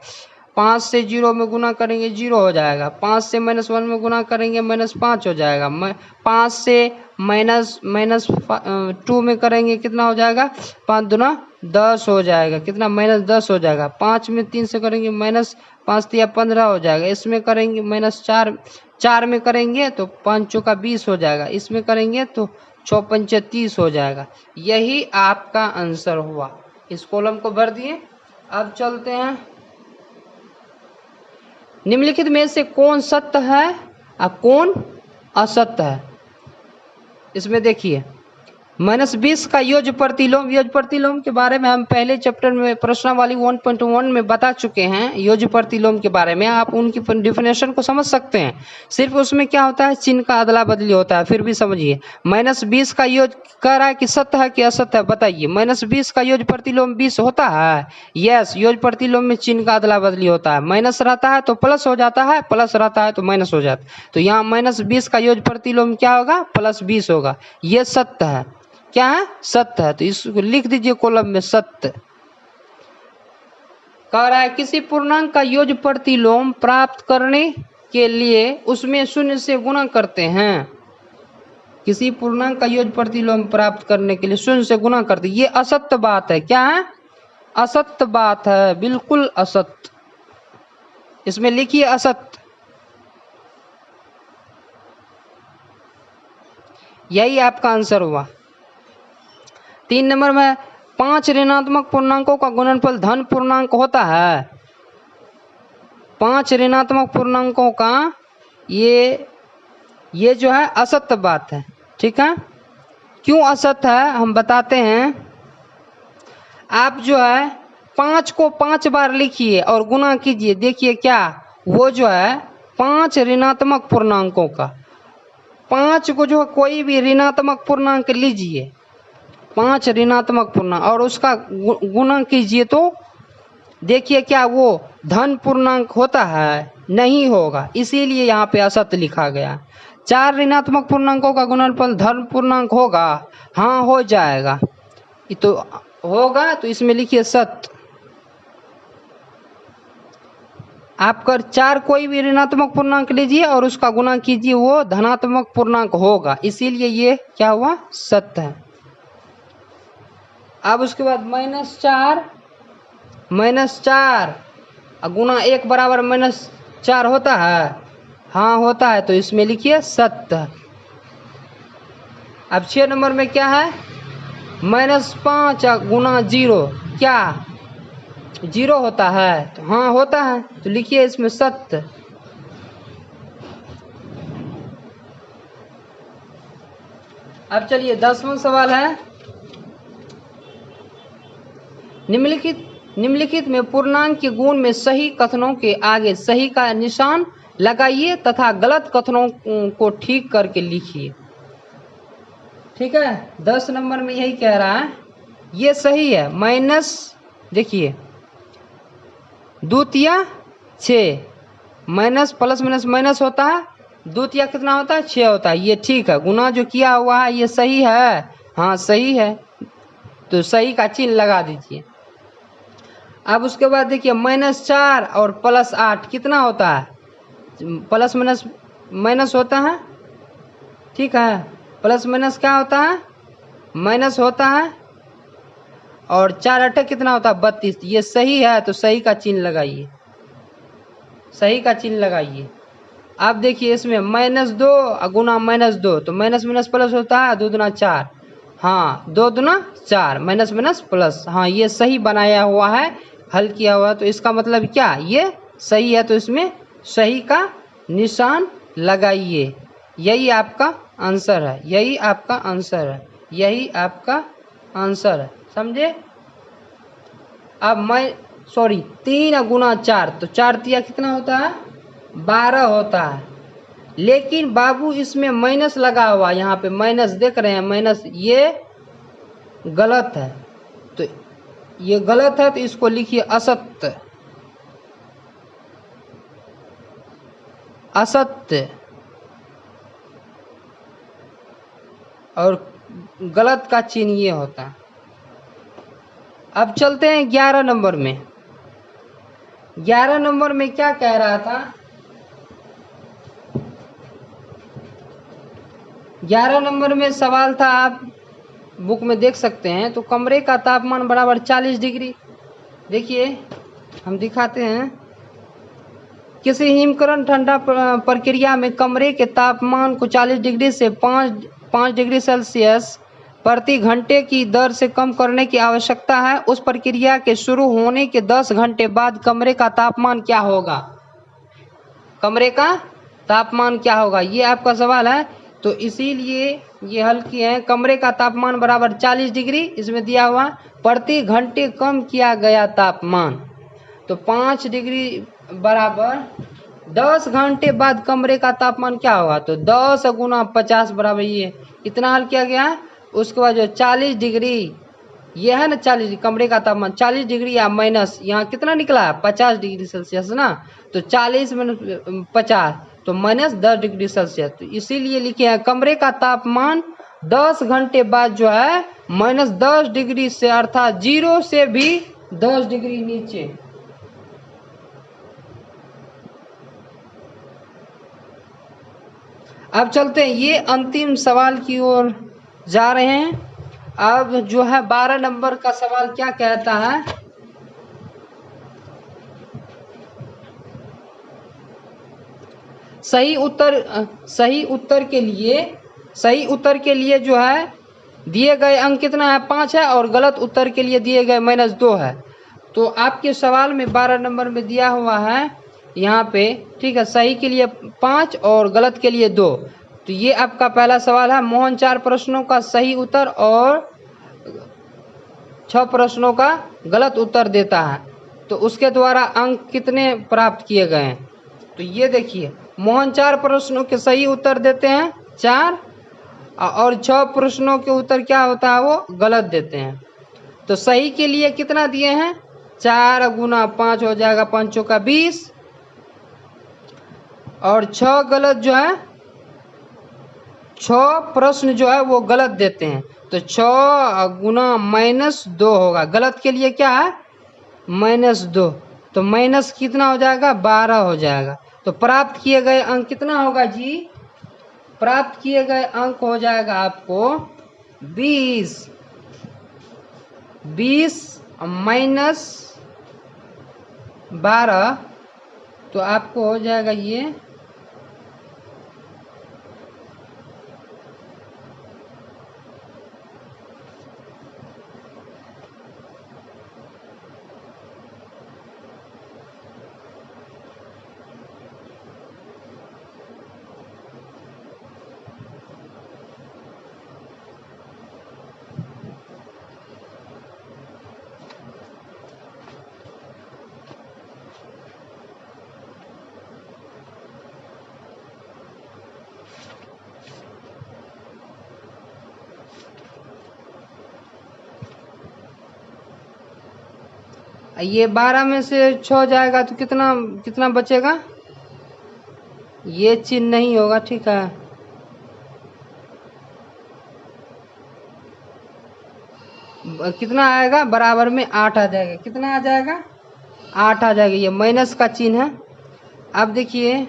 5 से 0 में गुना करेंगे 0 हो जाएगा। 5 से -1 में गुना करेंगे -5 हो जाएगा। 5 से -2 में करेंगे कितना हो जाएगा, 5 दूना 10 हो जाएगा। कितना, -10 हो जाएगा। 5 में 3 से करेंगे -5 तिया 15 हो जाएगा। इसमें करेंगे -4 में करेंगे तो 5 चौका 20 हो जाएगा। इसमें करेंगे तो 6 पंचे 30 हो जाएगा। यही आपका आंसर हुआ। इस कॉलम को भर दिए। अब चलते हैं, निम्नलिखित में से कौन सत्य है और कौन असत्य है। इसमें देखिए -20 का योज्य प्रतिलोम के बारे में हम पहले चैप्टर में प्रश्नावली 1.1 में बता चुके हैं। योज्य प्रतिलोम के बारे में आप उनकी डेफिनेशन को समझ सकते हैं। सिर्फ उसमें क्या होता है, चिन्ह का अदला बदली होता है। फिर भी समझिए, -20 का योज्य कह रहा है कि सत्य है कि असत्य है, बताइए। -20 का योज्य प्रतिलोम 20 होता है। यस, योज्य प्रतिलोम में चिन्ह का अदला बदली होता है। माइनस रहता है तो प्लस हो जाता है, प्लस रहता है तो माइनस हो जाता है। तो यहाँ -20 का योज्य प्रतिलोम क्या होगा, +20 होगा। ये सत्य है। क्या है, सत्य है। तो इसको लिख दीजिए कॉलम में सत्य। कह रहा है किसी पूर्णांक का योज्य प्रतिलोम प्राप्त करने के लिए उसमें शून्य से गुणा करते हैं। किसी पूर्णांक का योज्य प्रतिलोम प्राप्त करने के लिए शून्य से गुणा करते हैं। ये असत्य बात है। क्या है? असत्य बात है, बिल्कुल असत्य। इसमें लिखिए असत्य। यही आपका आंसर हुआ। 3 नंबर में 5 ऋणात्मक पूर्णांकों का गुणनफल धन पूर्णांक होता है। 5 ऋणात्मक पूर्णांकों का ये जो है असत्य बात है। ठीक है, क्यों असत्य है हम बताते हैं। आप जो है 5 को 5 बार लिखिए और गुणा कीजिए, देखिए क्या वो जो है 5 ऋणात्मक पूर्णांकों का 5 को जो है कोई भी ऋणात्मक पूर्णांक लीजिए, 5 ऋणात्मक पूर्णांक और उसका गुणा कीजिए तो देखिए क्या वो धन पूर्णांक होता है? नहीं होगा, इसीलिए यहाँ पे असत्य लिखा गया। 4 ऋणात्मक पूर्णांकों का गुणनफल धन पूर्णांक होगा, हाँ हो जाएगा, ये तो होगा, तो इसमें लिखिए सत्य। आप कर 4 कोई भी ऋणात्मक पूर्णांक लीजिए और उसका गुणा कीजिए, वो धनात्मक पूर्णांक होगा, इसीलिए ये क्या हुआ? सत्य है। अब उसके बाद -4 गुणा 1 बराबर -4 होता है, हाँ होता है, तो इसमें लिखिए सत्य। अब 6 नंबर में क्या है? -5 गुणा 0, क्या 0 होता है? तो हाँ होता है, तो लिखिए इसमें सत्य। अब चलिए 10वां सवाल है, निम्नलिखित में पूर्णांक के गुण में सही कथनों के आगे सही का निशान लगाइए तथा गलत कथनों को ठीक करके लिखिए। ठीक है, 10 नंबर में यही कह रहा है, ये सही है। माइनस देखिए द्वितीय 6, माइनस प्लस माइनस माइनस होता है, द्वितीय कितना होता है? 6 होता है, ये ठीक है। गुना जो किया हुआ है ये सही है, हाँ सही है, तो सही का चिन्ह लगा दीजिए। अब उसके बाद देखिए -4 और +8 कितना होता है? प्लस माइनस माइनस होता है, ठीक है, प्लस माइनस क्या होता है? माइनस होता है, और 4 8 कितना होता है? 32, ये सही है, तो सही का चिन्ह लगाइए, सही का चिन्ह लगाइए। अब देखिए इसमें -2 गुना -2, तो माइनस माइनस प्लस होता है, 2 दूना 4, हाँ 2 दूना 4, माइनस माइनस प्लस, हाँ ये सही बनाया हुआ है, हल किया हुआ, तो इसका मतलब क्या ये सही है, तो इसमें सही का निशान लगाइए। यही आपका आंसर है, यही आपका आंसर है, यही आपका आंसर है, समझे। अब 3 गुना 4, तो 4 तिया कितना होता है? 12 होता है, लेकिन बाबू इसमें माइनस लगा हुआ, यहाँ पे माइनस देख रहे हैं, माइनस, ये गलत है, तो ये गलत है, तो इसको लिखिए असत्य, असत्य, और गलत का चिन्ह ये होता है। अब चलते हैं 11 नंबर में। 11 नंबर में क्या कह रहा था? 11 नंबर में सवाल था, आप बुक में देख सकते हैं, तो कमरे का तापमान बराबर 40 डिग्री। देखिए हम दिखाते हैं, किसी हिमकरण ठंडा प्रक्रिया में कमरे के तापमान को 40 डिग्री से 5 डिग्री सेल्सियस प्रति घंटे की दर से कम करने की आवश्यकता है। उस प्रक्रिया के शुरू होने के 10 घंटे बाद कमरे का तापमान क्या होगा? कमरे का तापमान क्या होगा, ये आपका सवाल है, तो इसीलिए ये हल किए हैं। कमरे का तापमान बराबर 40 डिग्री, इसमें दिया हुआ प्रति घंटे कम किया गया तापमान, तो 5 डिग्री बराबर 10 घंटे बाद कमरे का तापमान क्या होगा? तो 10 गुना 50 बराबर, ये इतना हल किया गया है। उसके बाद जो 40 डिग्री ये है ना, 40 कमरे का तापमान 40 डिग्री या माइनस, यहाँ कितना निकला? 50 डिग्री सेल्सियस ना, तो 40 माइनस 50, तो -10 डिग्री सेल्सियस, तो इसीलिए लिखे हैं कमरे का तापमान 10 घंटे बाद जो है -10 डिग्री से, अर्थात 0 से भी 10 डिग्री नीचे, अब चलते हैं ये अंतिम सवाल की ओर जा रहे हैं। अब जो है 12 नंबर का सवाल क्या कहता है, सही उत्तर के लिए जो है दिए गए अंक कितना है 5 है, और गलत उत्तर के लिए दिए गए -2 है। तो आपके सवाल में 12 नंबर में दिया हुआ है यहाँ पे, ठीक है, सही के लिए 5 और गलत के लिए 2। तो ये आपका पहला सवाल है। मोहन 4 प्रश्नों का सही उत्तर और 6 प्रश्नों का गलत उत्तर देता है, तो उसके द्वारा अंक कितने प्राप्त किए गए हैं। तो ये देखिए, मोहन 4 प्रश्नों के सही उत्तर देते हैं 4, और 6 प्रश्नों के उत्तर क्या होता है, वो गलत देते हैं। तो सही के लिए कितना दिए हैं, 4 गुना 5 हो जाएगा 5 का 20, और 6 गलत जो है 6 प्रश्न जो है वो गलत देते हैं। तो 6 गुना -2 होगा, गलत के लिए क्या है -2, तो माइनस कितना हो जाएगा 12 हो जाएगा। तो प्राप्त किए गए अंक कितना होगा जी, प्राप्त किए गए अंक हो जाएगा आपको 20 माइनस 12, तो आपको हो जाएगा ये 12 में से 6 जाएगा तो कितना कितना बचेगा, ये चिन्ह नहीं होगा, ठीक है। कितना आएगा, बराबर में 8 आ जाएगा, कितना आ जाएगा 8 आ जाएगा, ये माइनस का चिन्ह है। अब देखिए,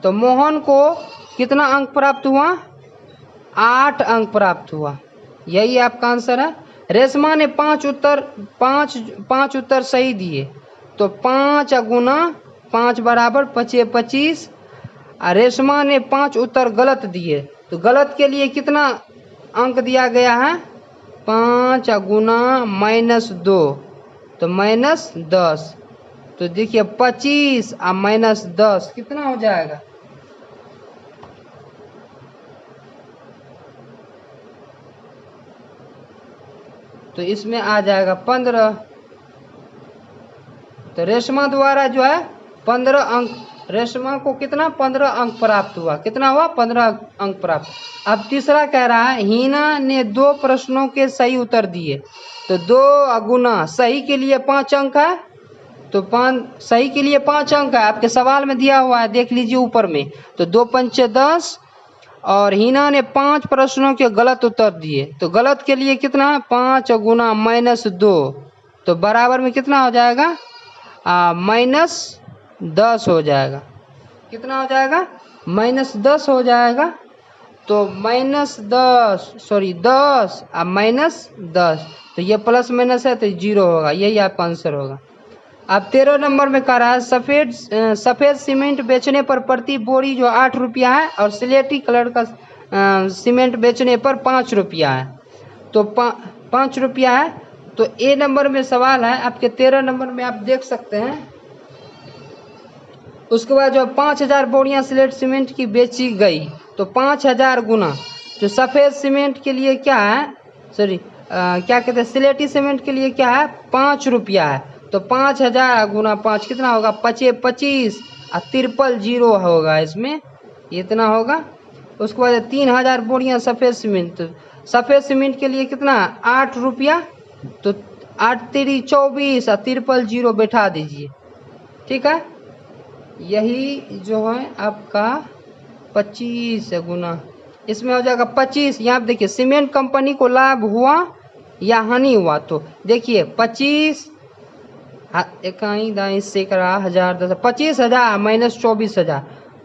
तो मोहन को कितना अंक प्राप्त हुआ, 8 अंक प्राप्त हुआ, यही आपका आंसर है। रेशमा ने 5 उत्तर सही दिए, तो 5 गुना 5 बराबर 5 25। रेशमा ने 5 उत्तर गलत दिए, तो गलत के लिए कितना अंक दिया गया है, 5 गुना -2, तो -10। तो देखिए 25 और -10 कितना हो जाएगा, तो इसमें आ जाएगा 15। तो रेशमा द्वारा जो है 15 अंक, रेशमा को कितना 15 अंक प्राप्त हुआ, कितना हुआ 15 अंक प्राप्त। अब तीसरा कह रहा है हीना ने 2 प्रश्नों के सही उत्तर दिए, तो 2 गुना सही के लिए 5 अंक है, तो 5 सही के लिए 5 अंक है, आपके सवाल में दिया हुआ है, देख लीजिए ऊपर में। तो 2 पंचे 10, और हीना ने 5 प्रश्नों के गलत उत्तर दिए, तो गलत के लिए कितना है 5 गुना -2, तो बराबर में कितना हो जाएगा -10 हो जाएगा, कितना हो जाएगा -10 हो जाएगा। तो -10 10 और -10, तो ये प्लस माइनस है तो 0 होगा, यही आपका आंसर होगा। अब 13 नंबर में कह रहा है सफ़ेद सीमेंट बेचने पर प्रति बोरी जो 8 रुपया है, और स्लेटी कलर का सीमेंट बेचने पर 5 रुपया है, तो 5 रुपया है। तो ए नंबर में सवाल है आपके 13 नंबर में, आप देख सकते हैं। उसके बाद जो 5000 बोरियां स्लेट सीमेंट की बेची गई, तो 5000 गुना जो सफ़ेद सीमेंट के लिए क्या है, क्या कहते हैं, स्लेटी सीमेंट के लिए क्या है 5 रुपया है, तो 5000 गुना 5 कितना होगा 5 25 और 0 होगा, इसमें इतना होगा। उसके बाद 3000 बोरियां सफ़ेद सीमेंट, तो सफ़ेद सीमेंट के लिए कितना 8 रुपया, तो 8 3 24 और 0 बैठा दीजिए, ठीक है। यही जो है आपका 25 गुना, इसमें हो जाएगा 25। यहाँ देखिए सीमेंट कंपनी को लाभ हुआ या हानि हुआ, तो देखिए 25 इकाई दाई सैकड़ा हजार 10 25,000 माइनस 24,000,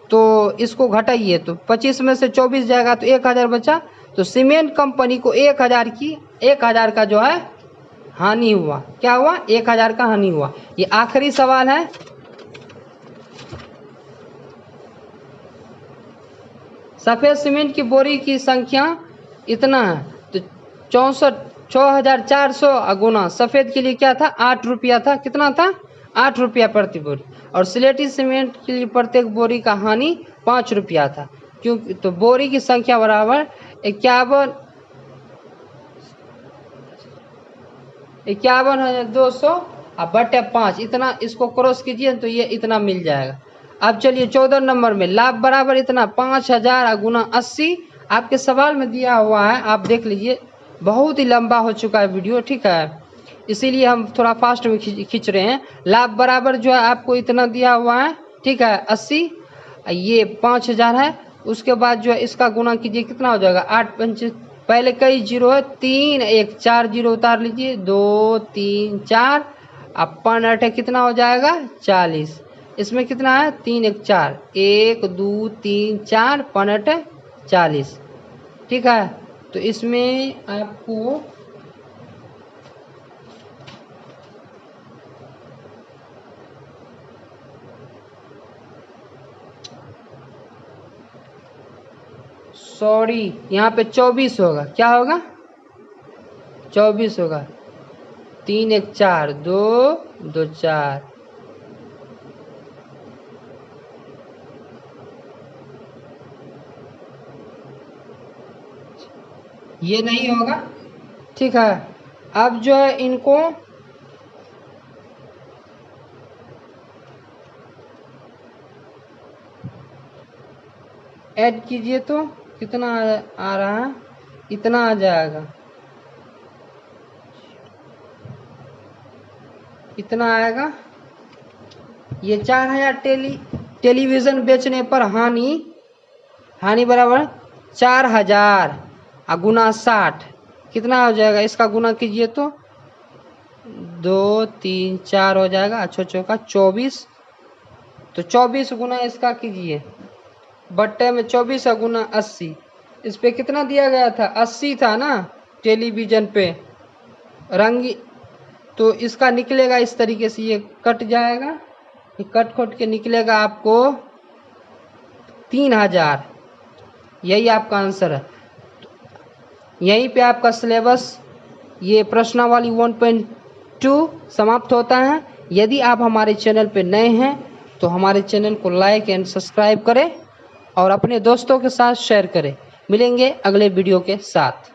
तो इसको घटाइए तो 25 में से 24 जाएगा तो 1,000 बचा। तो सीमेंट कंपनी को 1,000 का जो है हानि हुआ। क्या हुआ? 1,000 का हानि हुआ। ये आखिरी सवाल है। सफेद सीमेंट की बोरी की संख्या इतना है, तो 6,400 गुना सफेद के लिए क्या था? 8 रुपया था। कितना था? 8 रुपया प्रति बोरी। और सिलेटी सीमेंट के लिए प्रत्येक बोरी का हानि 5 रुपया था। क्योंकि तो बोरी की संख्या बराबर 51,200 बटे 5, इतना इसको क्रॉस कीजिए तो ये इतना मिल जाएगा। अब चलिए 14 नंबर में लाभ बराबर इतना 5,000 गुना 80 आपके सवाल में दिया हुआ है, आप देख लीजिए। बहुत ही लंबा हो चुका है वीडियो, ठीक है, इसीलिए हम थोड़ा फास्ट में खींच रहे हैं। लाभ बराबर जो है आपको इतना दिया हुआ है, ठीक है, 80, ये 5,000 है। उसके बाद जो है इसका गुना कीजिए, कितना हो जाएगा? 8 पंच, पहले कई जीरो है, 3 1 4 जीरो उतार लीजिए, 2 3 4, अब 5 8 है, कितना हो जाएगा? 40। इसमें कितना है? 3 1 4, 1 2 3 4, 5 8 40, ठीक है। तो इसमें आपको यहाँ पे 24 होगा। क्या होगा? 24 होगा। 3 1 4, 2 2 4, ये नहीं होगा, ठीक है। अब जो है इनको ऐड कीजिए तो कितना आ रहा है? इतना आ जाएगा, इतना आएगा। ये 4,000 टेलीविज़न बेचने पर हानि बराबर 4,000 गुना 60, कितना हो जाएगा? इसका गुना कीजिए तो 2 3 4 हो जाएगा, अच्छो चौका 24। तो 24 गुना इसका कीजिए, बट्टे में 24 गुना 80। इस पे कितना दिया गया था? 80 था ना टेलीविज़न पे रंगी। तो इसका निकलेगा इस तरीके से, ये कट जाएगा, ये कट के निकलेगा आपको 3,000। यही आपका आंसर है। यहीं पे आपका सिलेबस ये प्रश्नावली 1.2 समाप्त होता है। यदि आप हमारे चैनल पे नए हैं तो हमारे चैनल को लाइक एंड सब्सक्राइब करें और अपने दोस्तों के साथ शेयर करें। मिलेंगे अगले वीडियो के साथ।